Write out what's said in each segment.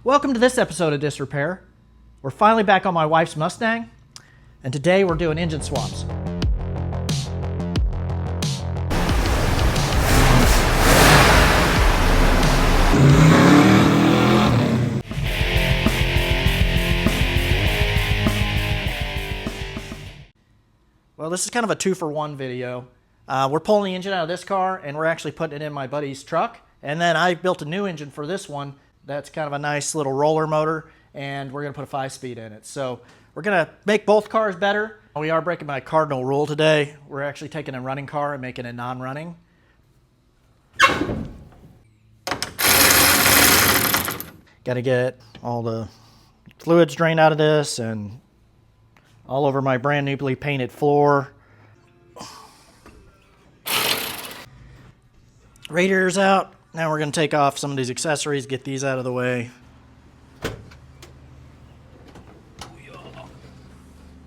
Welcome to this episode of Disrepair. We're finally back on my wife's Mustang, and today we're doing engine swaps. Well, this is kind of a 2-for-1 video. We're pulling the engine out of this car, and we're actually putting it in my buddy's truck. And then I built a new engine for this one. That's kind of a nice little roller motor, and we're going to put a 5-speed in it. So we're going to make both cars better. We are breaking my cardinal rule today. We're actually taking a running car and making it non-running. Got to get all the fluids drained out of this and all over my brand newly painted floor. Radiator's out. Now we're going to take off some of these accessories, get these out of the way.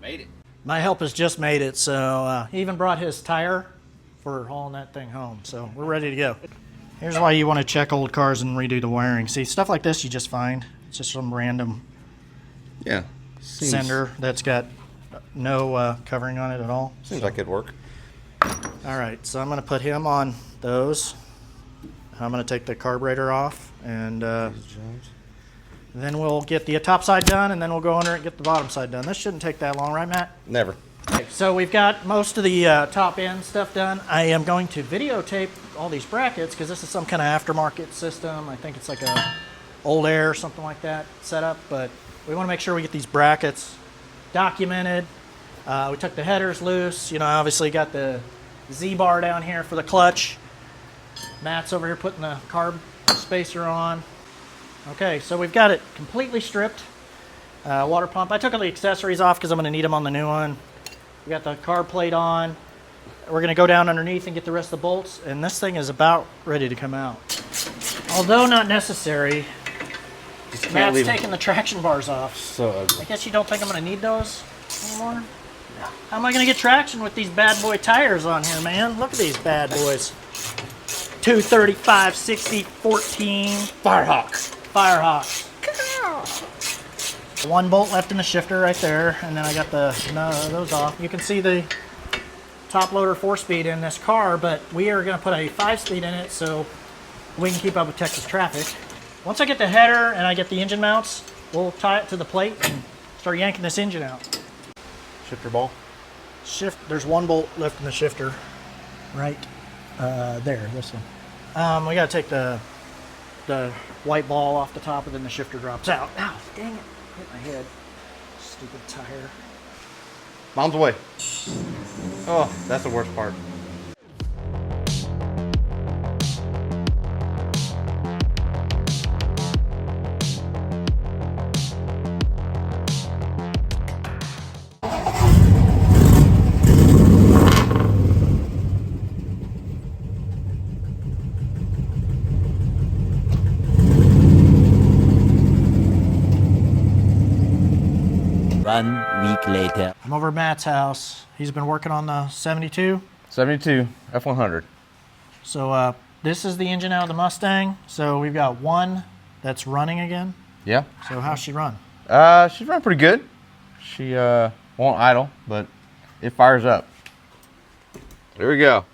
Made it. My help has just made it, so he even brought his tire for hauling that thing home. So we're ready to go. Here's why you want to check old cars and redo the wiring. See, stuff like this you just find. It's just some random sender that's got no covering on it at all. Seems like it'd work. All right, so I'm going to put him on those. I'm going to take the carburetor off, and then we'll get the top side done, and then we'll go under and get the bottom side done. This shouldn't take that long, right, Matt? Never. Okay, so we've got most of the top end stuff done. I am going to videotape all these brackets because this is some kind of aftermarket system. I think it's like a old air or something like that setup, but we want to make sure we get these brackets documented. We took the headers loose. You know, obviously got the Z-bar down here for the clutch. Matt's over here putting the carb spacer on. Okay, so we've got it completely stripped. Water pump. I took all the accessories off because I'm going to need them on the new one. We got the carb plate on. We're going to go down underneath and get the rest of the bolts, and this thing is about ready to come out. Although not necessary, Matt's taking the traction bars off. So ugly. I guess you don't think I'm going to need those anymore? No. How am I going to get traction with these bad boy tires on here, man? Look at these bad boys. 235, 60, 14. Firehawks. Firehawks. One bolt left in the shifter right there, and then I got those off. You can see the top loader 4-speed in this car, but we are going to put a 5-speed in it so we can keep up with Texas traffic. Once I get the header and I get the engine mounts, we'll tie it to the plate and start yanking this engine out. Shifter ball? There's one bolt left in the shifter, right there, this one. We got to take the white ball off the top, and then the shifter drops out. Ow, dang it. Hit my head. Stupid tire. Mom's away. Oh, that's the worst part. One week later. I'm over at Matt's house. He's been working on the 72. 72 F100. So this is the engine out of the Mustang. So we've got one that's running again. Yeah. So how's she run? She's running pretty good. She won't idle, but it fires up. Here we go.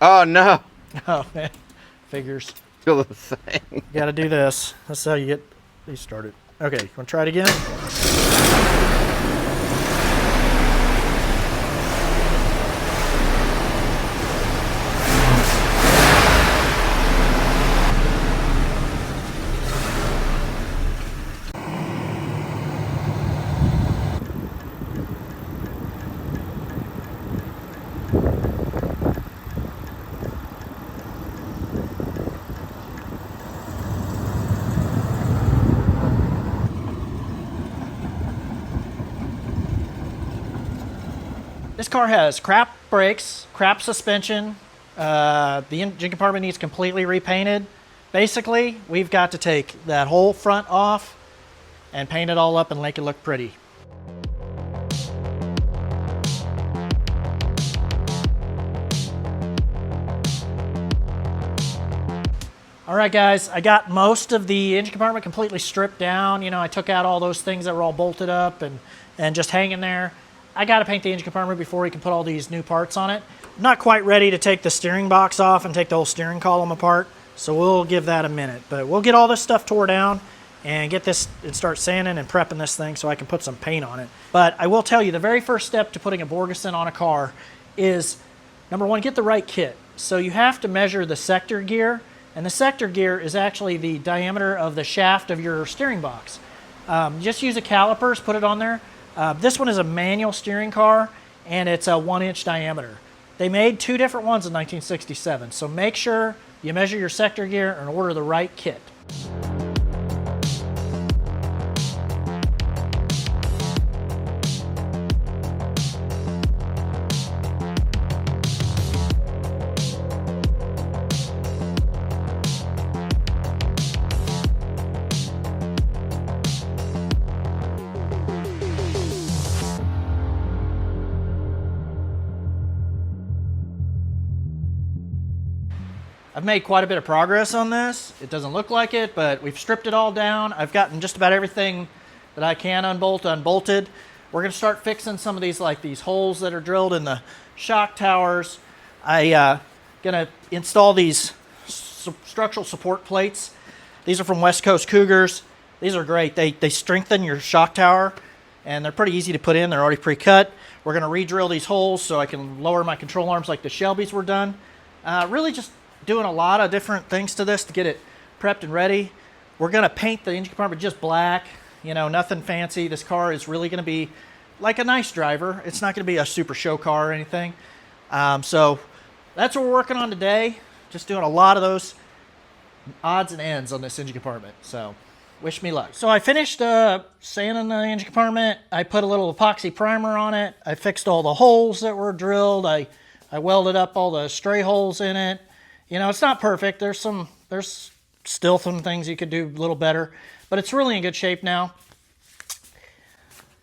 Oh no. Oh man, figures. Feel the same. You gotta do this. That's how you get these started. Okay, you wanna try it again? This car has crap brakes, crap suspension. The engine compartment needs completely repainted. Basically, we've got to take that whole front off and paint it all up and make it look pretty. All right, guys, I got most of the engine compartment completely stripped down. You know, I took out all those things that were all bolted up and just hanging there. I got to paint the engine compartment before we can put all these new parts on it. I'm not quite ready to take the steering box off and take the whole steering column apart, so we'll give that a minute. But we'll get all this stuff tore down and get this and start sanding and prepping this thing so I can put some paint on it. But I will tell you, the very first step to putting a Borgeson on a car is, number one, get the right kit. So you have to measure the sector gear. And the sector gear is actually the diameter of the shaft of your steering box. Just use a calipers, put it on there. This one is a manual steering car, and it's a 1-inch diameter. They made 2 different ones in 1967, so make sure you measure your sector gear and order the right kit. I've made quite a bit of progress on this. It doesn't look like it, but we've stripped it all down. I've gotten just about everything that I can unbolted. We're gonna start fixing some of these, like these holes that are drilled in the shock towers. Gonna install these structural support plates. These are from West Coast Cougars. These are great. They strengthen your shock tower, and they're pretty easy to put in. They're already pre-cut. We're gonna re-drill these holes so I can lower my control arms like the Shelbys were done. Really just doing a lot of different things to this to get it prepped and ready. We're gonna paint the engine compartment just black, you know, nothing fancy. This car is really gonna be like a nice driver. It's not gonna be a super show car or anything. So that's what we're working on today. Just doing a lot of those odds and ends on this engine compartment. So wish me luck. So I finished sanding the engine compartment. I put a little epoxy primer on it. I fixed all the holes that were drilled. I welded up all the stray holes in it. You know, it's not perfect. There's still some things you could do a little better, but it's really in good shape now.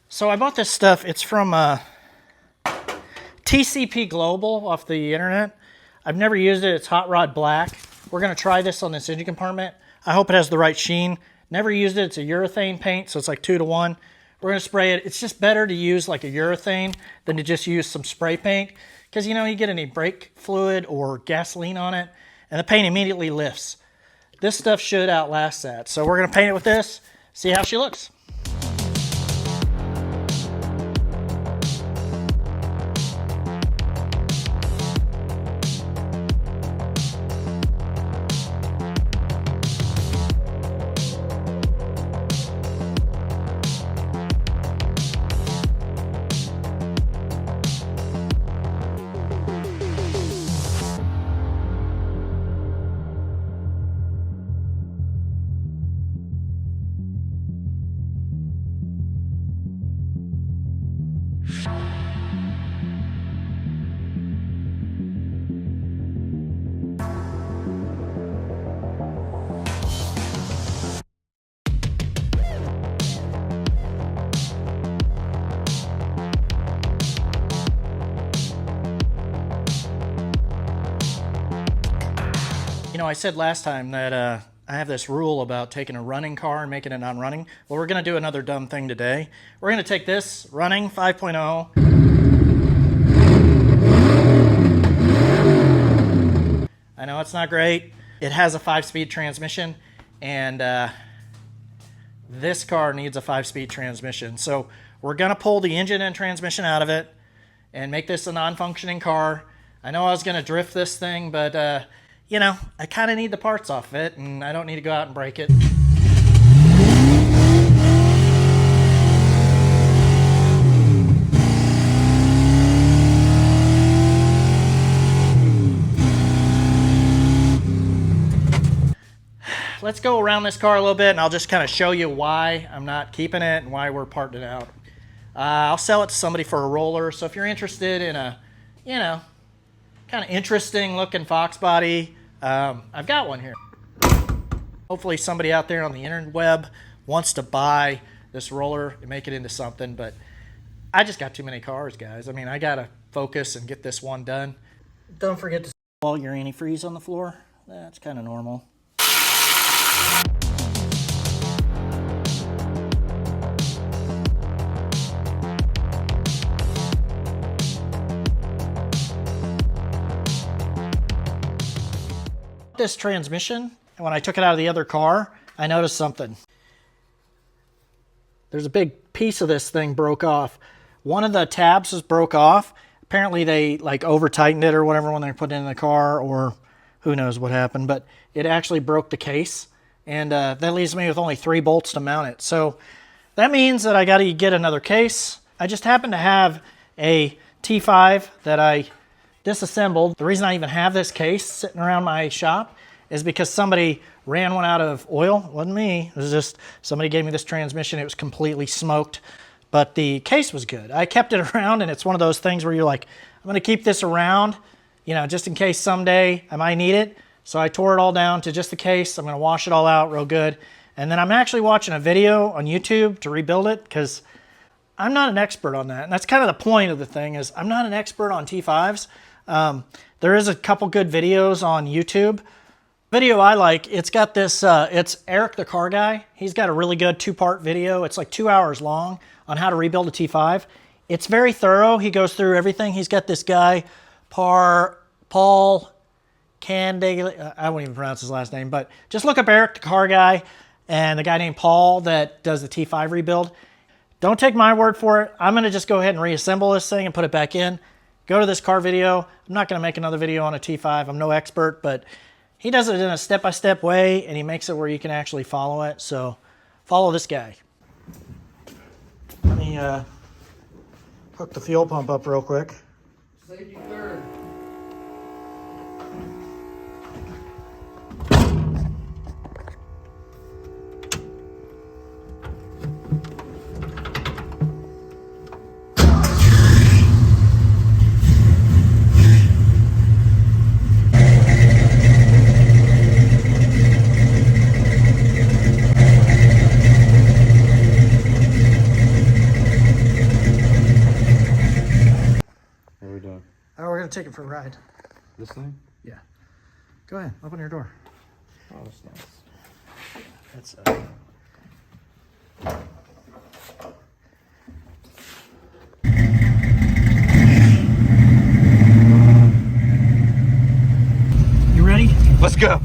So I bought this stuff. It's from TCP Global off the internet. I've never used it. It's Hot Rod Black. We're going to try this on this engine compartment. I hope it has the right sheen. Never used it. It's a urethane paint, so it's like 2 to 1. We're going to spray it. It's just better to use like a urethane than to just use some spray paint, because, you know, you get any brake fluid or gasoline on it, and the paint immediately lifts. This stuff should outlast that. So we're going to paint it with this, see how she looks. You know, I said last time that I have this rule about taking a running car and making it non-running. Well, we're going to do another dumb thing today. We're going to take this running 5.0. I know it's not great. It has a 5-speed transmission, and this car needs a 5-speed transmission. So we're going to pull the engine and transmission out of it and make this a non-functioning car. I know I was going to drift this thing, but you know, I kind of need the parts off it, and I don't need to go out and break it. Let's go around this car a little bit, and I'll just kind of show you why I'm not keeping it and why we're parting it out. I'll sell it to somebody for a roller, so if you're interested in a, you know, kind of interesting looking Fox body, I've got one here. Hopefully somebody out there on the interweb wants to buy this roller and make it into something, but I just got too many cars, guys. I mean, I gotta focus and get this one done. Don't forget to all your antifreeze on the floor. That's kind of normal. this transmission, and when I took it out of the other car, I noticed something. There's a big piece of this thing broke off. One of the tabs was broke off. Apparently they like over tightened it or whatever when they put it in the car, or who knows what happened, but it actually broke the case. And that leaves me with only 3 bolts to mount it. So that means that I got to get another case. I just happen to have a T5 that I disassembled. The reason I even have this case sitting around my shop is because somebody ran one out of oil. It wasn't me. It was just somebody gave me this transmission. It was completely smoked, but the case was good. I kept it around, and it's one of those things where you're like, I'm going to keep this around, you know, just in case someday I might need it. So I tore it all down to just the case. I'm going to wash it all out real good. And then I'm actually watching a video on YouTube to rebuild it because I'm not an expert on that. And that's kind of the point of the thing, is I'm not an expert on T5s. There is a couple good videos on YouTube. Video I like, it's got this, it's Eric the Car Guy. He's got a really good 2-part video. It's like 2 hours long on how to rebuild a T5. It's very thorough. He goes through everything. He's got this guy, Paul Candaly, I won't even pronounce his last name, but just look up Eric the Car Guy and the guy named Paul that does the T5 rebuild. Don't take my word for it. I'm going to just go ahead and reassemble this thing and put it back in. Go to this car video. I'm not going to make another video on a T5. I'm no expert, but he does it in a step-by-step way, and he makes it where you can actually follow it. So follow this guy. Let me hook the fuel pump up real quick. Safety third. Oh, we're going to take it for a ride. This thing? Yeah. Go ahead. Open your door. Oh, that's nice. That's You ready? Let's go.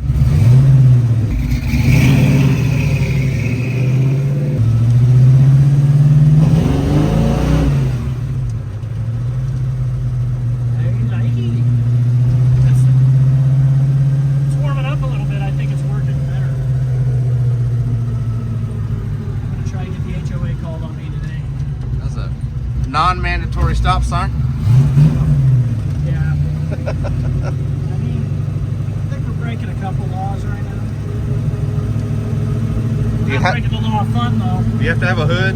Non-mandatory stop sign. Yeah. I mean, I think we're breaking a couple laws right now. We're not breaking the law of fun, though. You have to have a hood.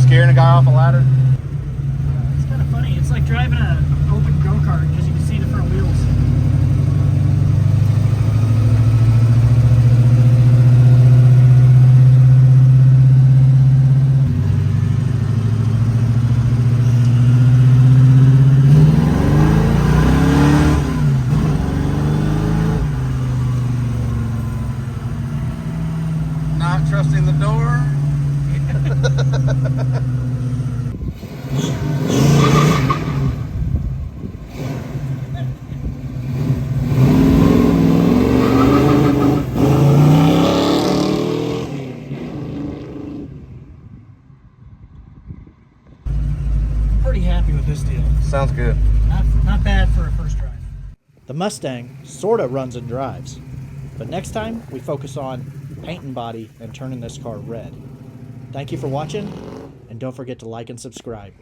Scaring a guy off a ladder. It's kind of funny. It's like driving an open go-kart because you can see the front wheels. Not trusting the door. Pretty happy with this deal. Sounds good. Not bad for a first drive. The Mustang sort of runs and drives, but next time we focus on painting body and turning this car red. Thank you for watching, and don't forget to like and subscribe.